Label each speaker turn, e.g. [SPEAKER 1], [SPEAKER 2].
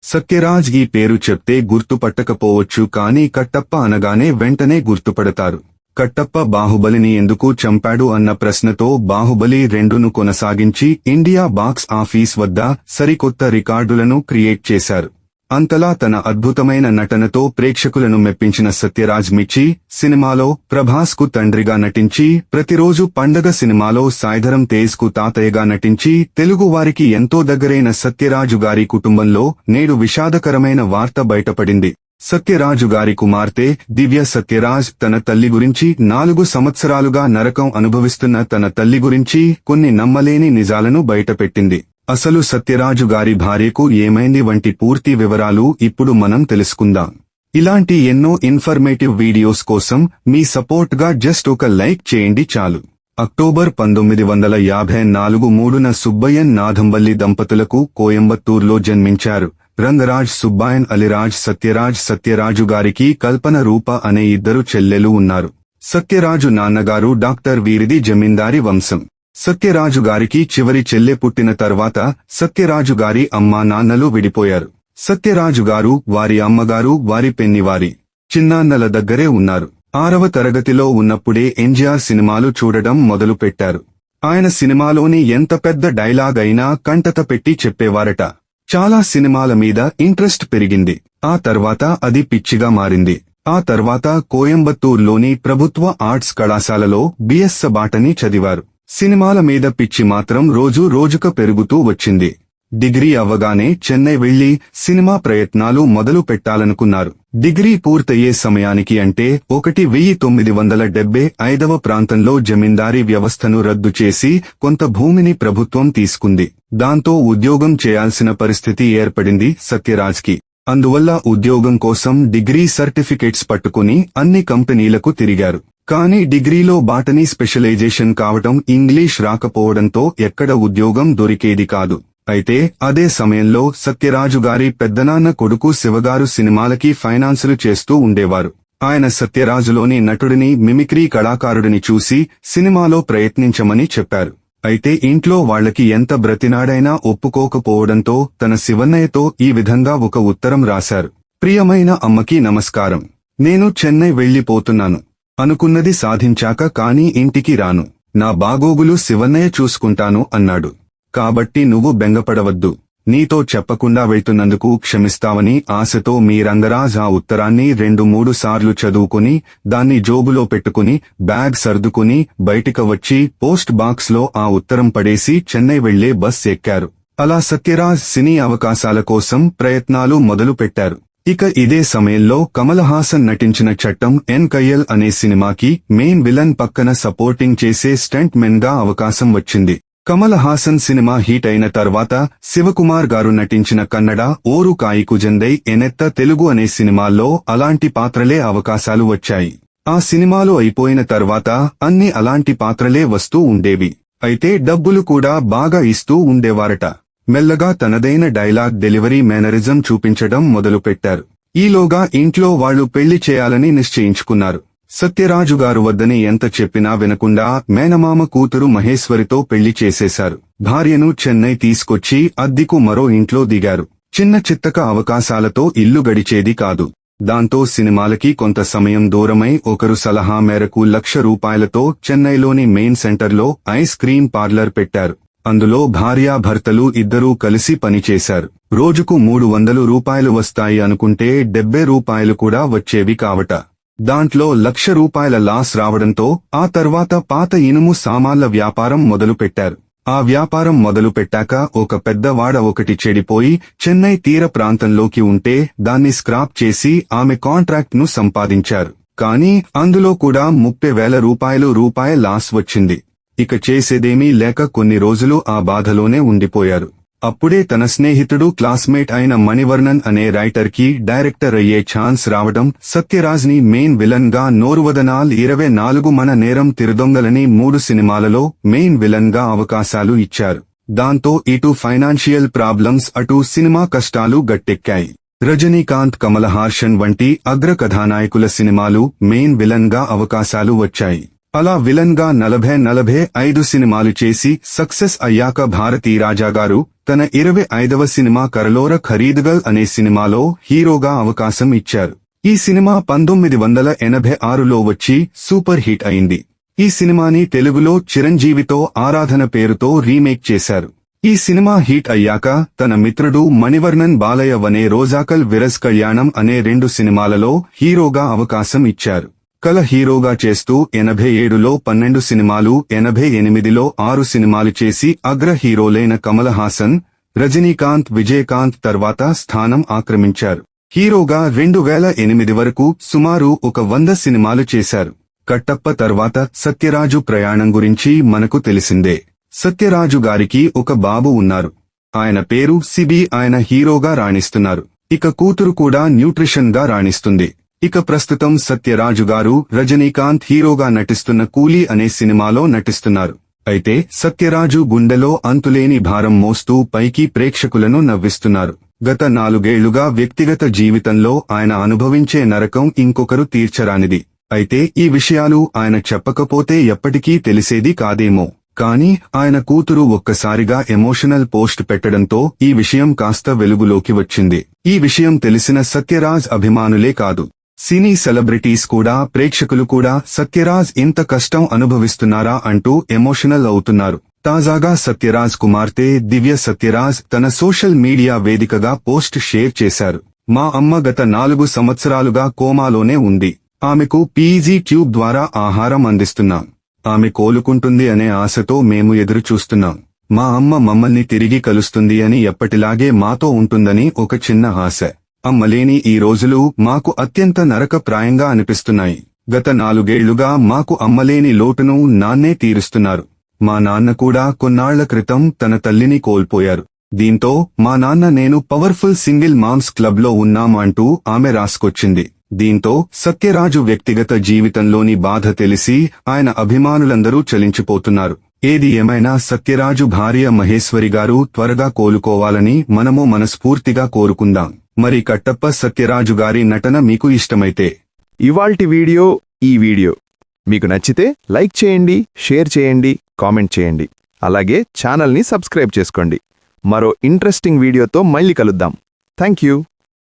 [SPEAKER 1] సత్యరాజ్ ఈ పేరు చెప్తే గుర్తుపట్టకపోవచ్చు, కానీ కట్టప్ప అనగానే వెంటనే గుర్తుపడతారు. కట్టప్ప బాహుబలిని ఎందుకు చంపాడు అన్న ప్రశ్నతో బాహుబలి 2ను కొనసాగించి ఇండియా బాక్స్ ఆఫీస్ వద్ద సరికొత్త రికార్డులను క్రియేట్ చేశారు. అంతలా తన అద్భుతమైన నటనతో ప్రేక్షకులను మెప్పించిన సత్యరాజ్ మిర్చి సినిమాలో ప్రభాస్ కు తండ్రిగా నటించి, ప్రతిరోజు పండగ సినిమాలో సాయిధరం తేజ్ కు తాతయ్యగా నటించి తెలుగు వారికి ఎంతో దగ్గరైన సత్యరాజు గారి కుటుంబంలో నేడు విషాదకరమైన వార్త బయటపడింది. సత్యరాజు గారి కుమార్తె దివ్య సత్యరాజ్ తన తల్లి గురించి 4 సంవత్సరాలుగా నరకం అనుభవిస్తున్న తన తల్లి గురించి కొన్ని నమ్మలేని నిజాలను బయటపెట్టింది. అసలు సత్యరాజు గారి భార్యకు ఏమైంది వంటి పూర్తి వివరాలు ఇప్పుడు మనం తెలుసుకుందాం. ఇలాంటి ఎన్నో ఇన్ఫర్మేటివ్ వీడియోస్ కోసం మీ సపోర్ట్ గా జస్ట్ ఒక లైక్ చేయండి చాలు. అక్టోబర్ 1954 3న సుబ్బయ్యన్ నాథంబల్లి దంపతులకు కోయంబత్తూర్లో జన్మించారు. రంగరాజ్ సుబ్బాయన్ అలిరాజ్ సత్యరాజు గారికి కల్పన రూప అనే 2 చెల్లెలు ఉన్నారు. సత్యరాజు నాన్నగారు డాక్టర్, వీరిది జమీందారీ వంశం. సత్యరాజు గారికి చివరి చెల్లె పుట్టిన తర్వాత సత్యరాజు గారి అమ్మా నాన్నలు విడిపోయారు. సత్యరాజు గారు, వారి అమ్మగారు, వారి పెన్నివారి చిన్నాన్నల దగ్గరే ఉన్నారు. 6వ తరగతిలో ఉన్నప్పుడే ఎన్టీఆర్ సినిమాలు చూడడం మొదలు పెట్టారు. ఆయన సినిమాలోని ఎంత పెద్ద డైలాగ్ అయినా కంటత పెట్టి చెప్పేవారట. చాలా సినిమాల మీద ఇంట్రెస్ట్ పెరిగింది. ఆ తర్వాత అది పిచ్చిగా మారింది. ఆ తర్వాత కోయంబత్తూర్లోని ప్రభుత్వ ఆర్ట్స్ కళాశాలలో బిఎస్ బాటనీ చదివారు. సినిమాల మీద పిచ్చి మాత్రం రోజు రోజుకు పెరుగుతూ వచ్చింది. డిగ్రీ అవ్వగానే చెన్నై వెళ్లి సినిమా ప్రయత్నాలు మొదలు పెట్టాలనుకున్నారు. డిగ్రీ పూర్తయ్యే సమయానికి అంటే 1975వ ప్రాంతంలో జమీందారీ వ్యవస్థను రద్దు చేసి కొంత భూమిని ప్రభుత్వం తీసుకుంది. దాంతో ఉద్యోగం చేయాల్సిన పరిస్థితి ఏర్పడింది సత్యరాజ్కి. అందువల్ల ఉద్యోగం కోసం డిగ్రీ సర్టిఫికెట్స్ పట్టుకుని అన్ని కంపెనీలకు తిరిగారు. కానీ డిగ్రీలో బాటనీ స్పెషలైజేషన్ కావటం, ఇంగ్లీష్ రాకపోవడంతో ఎక్కడ ఉద్యోగం దొరికేది కాదు. అయితే అదే సమయంలో సత్యరాజు గారి పెద్దనాన్న కొడుకు శివగారు సినిమాలకి ఫైనాన్సులు చేస్తూ ఉండేవారు. ఆయన సత్యరాజులోని నటుడిని, మిమిక్రీ కళాకారుడిని చూసి సినిమాలో ప్రయత్నించమని చెప్పారు. అయితే ఇంట్లో వాళ్లకి ఎంత బ్రతినాడైనా ఒప్పుకోకపోవడంతో తన శివన్నయ్యతో ఈ విధంగా ఒక ఉత్తరం రాశారు. ప్రియమైన అమ్మకి నమస్కారం. నేను చెన్నై వెళ్లిపోతున్నాను. అనుకున్నది సాధించాక కానీ ఇంటికి రాను. నా బాగోగులు శివన్నయ్య చూసుకుంటాను అన్నాడు. కాబట్టి నువ్వు బెంగపడవద్దు. నీతో చెప్పకుండా వెళ్తున్నందుకు క్షమిస్తావని ఆశతో మీ రంగరాజ్ ఆ ఉత్తరాన్ని 2-3 సార్లు చదువుకుని దాన్ని జోబులో పెట్టుకుని బ్యాగ్ సర్దుకుని బయటికి వచ్చి పోస్ట్ బాక్స్ లో ఆ ఉత్తరం పడేసి చెన్నై వెళ్లే బస్ ఎక్కారు. అలా సత్యరాజ్ సినీ అవకాశాల కోసం ప్రయత్నాలు మొదలు పెట్టారు. ఇక ఇదే సమయంలో కమల్ హాసన్ నటించిన చట్టం ఎన్కయ్యల్ అనే సినిమాకి మెయిన్ విలన్ పక్కన సపోర్టింగ్ చేసే స్టంట్ మెన్ గా అవకాశం వచ్చింది. కమల్ హాసన్ సినిమా హిట్ అయిన తర్వాత శివకుమార్ గారు నటించిన కన్నడ ఓరు కాయికుజందై ఎనెత్త తెలుగు అనే సినిమాల్లో అలాంటి పాత్రలే అవకాశాలు వచ్చాయి. ఆ సినిమాలు అయిపోయిన తర్వాత అన్ని అలాంటి పాత్రలే వస్తూ ఉండేవి. అయితే డబ్బులు కూడా బాగా ఇస్తూ ఉండేవారట. మెల్లగా తనదైన డైలాగ్ డెలివరీ మేనరిజం చూపించడం మొదలుపెట్టారు. ఈలోగా ఇంట్లో వాళ్లు పెళ్లి చేయాలని నిశ్చయించుకున్నారు. సత్యరాజు గారు వద్దని ఎంత చెప్పినా వినకుండా మేనమామ కూతురు మహేశ్వరితో పెళ్లి చేసేశారు. భార్యను చెన్నై తీసుకొచ్చి అద్దెకు మరో ఇంట్లో దిగారు. చిన్న చిత్తక అవకాశాలతో ఇల్లు గడిచేది కాదు. దాంతో సినిమాలకి కొంత సమయం దూరమై ఒకరు సలహా మేరకు ₹1,00,000తో చెన్నైలోని మెయిన్ సెంటర్లో ఐస్ క్రీం పార్లర్ పెట్టారు. అందులో భార్యాభర్తలు ఇద్దరూ కలిసి పనిచేశారు. రోజుకు ₹300 వస్తాయి అనుకుంటే ₹70 కూడా వచ్చేవి కావట. దాంట్లో ₹1,00,000 లాస్ రావడంతో ఆ తర్వాత పాత ఇనుము సామాన్ల వ్యాపారం మొదలుపెట్టారు. ఆ వ్యాపారం మొదలుపెట్టాక ఒక పెద్ద వాడ ఒకటి చెడిపోయి చెన్నై తీర ప్రాంతంలోకి ఉంటే దాన్ని స్క్రాప్ చేసి ఆమె కాంట్రాక్ట్ ను సంపాదించారు. కానీ అందులో కూడా ₹30,000 లాస్ వచ్చింది. ఇక చేసేదేమీ లేక కొన్ని రోజులు ఆ బాధలోనే ఉండిపోయారు. అప్పుడే తన స్నేహితుడు క్లాస్మేట్ అయిన మణివర్ణన్ అనే రైటర్ కి డైరెక్టర్ అయ్యే ఛాన్స్ రావడం, సత్యరాజ్ ని మెయిన్ విలన్ గా నోరువదనాల్ 24 మన నేరం తిరుదొంగలని 3 సినిమాలలో మెయిన్ విలన్ గా అవకాశాలు ఇచ్చారు. దాంతో ఇటు ఫైనాన్షియల్ ప్రాబ్లమ్స్, అటు సినిమా కష్టాలు గట్టెక్కాయి. రజనీకాంత్, కమల్ హాసన్ వంటి అగ్ర కథానాయకుల సినిమాలు మెయిన్ విలన్ గా అవకాశాలు వచ్చాయి. అలా విలన్ గా 40-45 సినిమాలు చేసి సక్సెస్ అయ్యాక భారతీ రాజా గారు తన 25వ సినిమా కరలోర ఖరీదుగల్ అనే సినిమాలో హీరోగా అవకాశం ఇచ్చారు. ఈ సినిమా 1986లో వచ్చి సూపర్ హిట్ అయింది. ఈ సినిమాని తెలుగులో చిరంజీవితో ఆరాధన పేరుతో రీమేక్ చేశారు. ఈ సినిమా హిట్ అయ్యాక తన మిత్రుడు మణివర్ణన్ బాలయ్య వనే రోజాకల్ విరజ్ కళ్యాణం అనే 2 సినిమాలలో హీరోగా అవకాశం ఇచ్చారు. కల హీరోగా చేస్తూ 87లో 12 సినిమాలు, 88లో 6 సినిమాలు చేసి అగ్ర హీరోలైన కమల్ హాసన్, రజనీకాంత్, విజయకాంత్ తర్వాత స్థానం ఆక్రమించారు. హీరోగా 2008 వరకు సుమారు 100 సినిమాలు చేశారు. కట్టప్ప తర్వాత సత్యరాజు ప్రయాణం గురించి మనకు తెలిసిందే. సత్యరాజు గారికి ఒక బాబు ఉన్నారు. ఆయన పేరు సిబి. ఆయన హీరోగా రాణిస్తున్నారు. ఇక కూతురు కూడా న్యూట్రిషన్ గా రాణిస్తుంది. ఇక ప్రస్తుతం సత్యరాజు గారు రజనీకాంత్ హీరోగా నటిస్తున్న కూలీ అనే సినిమాలో నటిస్తున్నారు. అయితే సత్యరాజు గుండెలో అంతులేని భారం మోస్తూ పైకి ప్రేక్షకులను నవ్విస్తున్నారు. గత 4 ఏళ్లుగా వ్యక్తిగత జీవితంలో ఆయన అనుభవించే నరకం ఇంకొకరు తీర్చరానిది. అయితే ఈ విషయాలు ఆయన చెప్పకపోతే ఎప్పటికీ తెలిసేది కాదేమో. కానీ ఆయన కూతురు ఒక్కసారిగా ఎమోషనల్ పోస్ట్ పెట్టడంతో ఈ విషయం కాస్త వెలుగులోకి వచ్చింది. ఈ విషయం తెలిసిన సత్యరాజ్ అభిమానులే కాదు, సినీ సెలబ్రిటీస్ కూడా, ప్రేక్షకులు కూడా సత్యరాజ్ ఇంత కష్టం అనుభవిస్తున్నారా అంటూ ఎమోషనల్ అవుతున్నారు. తాజాగా సత్యరాజ్ కుమార్తె దివ్య సత్యరాజ్ తన సోషల్ మీడియా వేదికగా పోస్ట్ షేర్ చేశారు. మా అమ్మ గత 4 సంవత్సరాలుగా కోమాలోనే ఉంది. ఆమెకు పీజీ ట్యూబ్ ద్వారా ఆహారం అందిస్తున్నాం. ఆమె కోలుకుంటుంది అనే ఆశతో మేము ఎదురు చూస్తున్నాం. మా అమ్మ మమ్మల్ని తిరిగి కలుస్తుంది అని, ఎప్పటిలాగే మాతో ఉంటుందని ఒక చిన్న ఆశ. అమ్మలేని ఈ రోజులు మాకు అత్యంత నరకప్రాయంగా అనిపిస్తున్నాయి. గత 4 ఏళ్లుగా మాకు అమ్మలేని లోటును నాన్నే తీరుస్తున్నారు. మా నాన్న కూడా కొన్నాళ్ల క్రితం తన తల్లిని కోల్పోయారు. దీంతో మా నాన్న, నేను పవర్ఫుల్ సింగిల్ మామ్స్ క్లబ్ లో ఉన్నాం అంటూ ఆమె రాసుకొచ్చింది. దీంతో సత్యరాజు వ్యక్తిగత జీవితంలోని బాధ తెలిసి ఆయన అభిమానులందరూ చలించిపోతున్నారు. ఏది ఏమైనా సత్యరాజు భార్య మహేశ్వరి గారు త్వరగా కోలుకోవాలని మనము మనస్ఫూర్తిగా కోరుకుందాం. మరి కట్టప్ప సత్యరాజు గారి నటన మీకు ఇష్టమైతే
[SPEAKER 2] ఇవాల్టి వీడియో ఈ వీడియో మీకు నచ్చితే లైక్ చేయండి, షేర్ చేయండి, కామెంట్ చేయండి. అలాగే ఛానల్ని సబ్స్క్రైబ్ చేసుకోండి. మరో ఇంట్రెస్టింగ్ వీడియోతో మళ్ళీ కలుద్దాం. Thank you.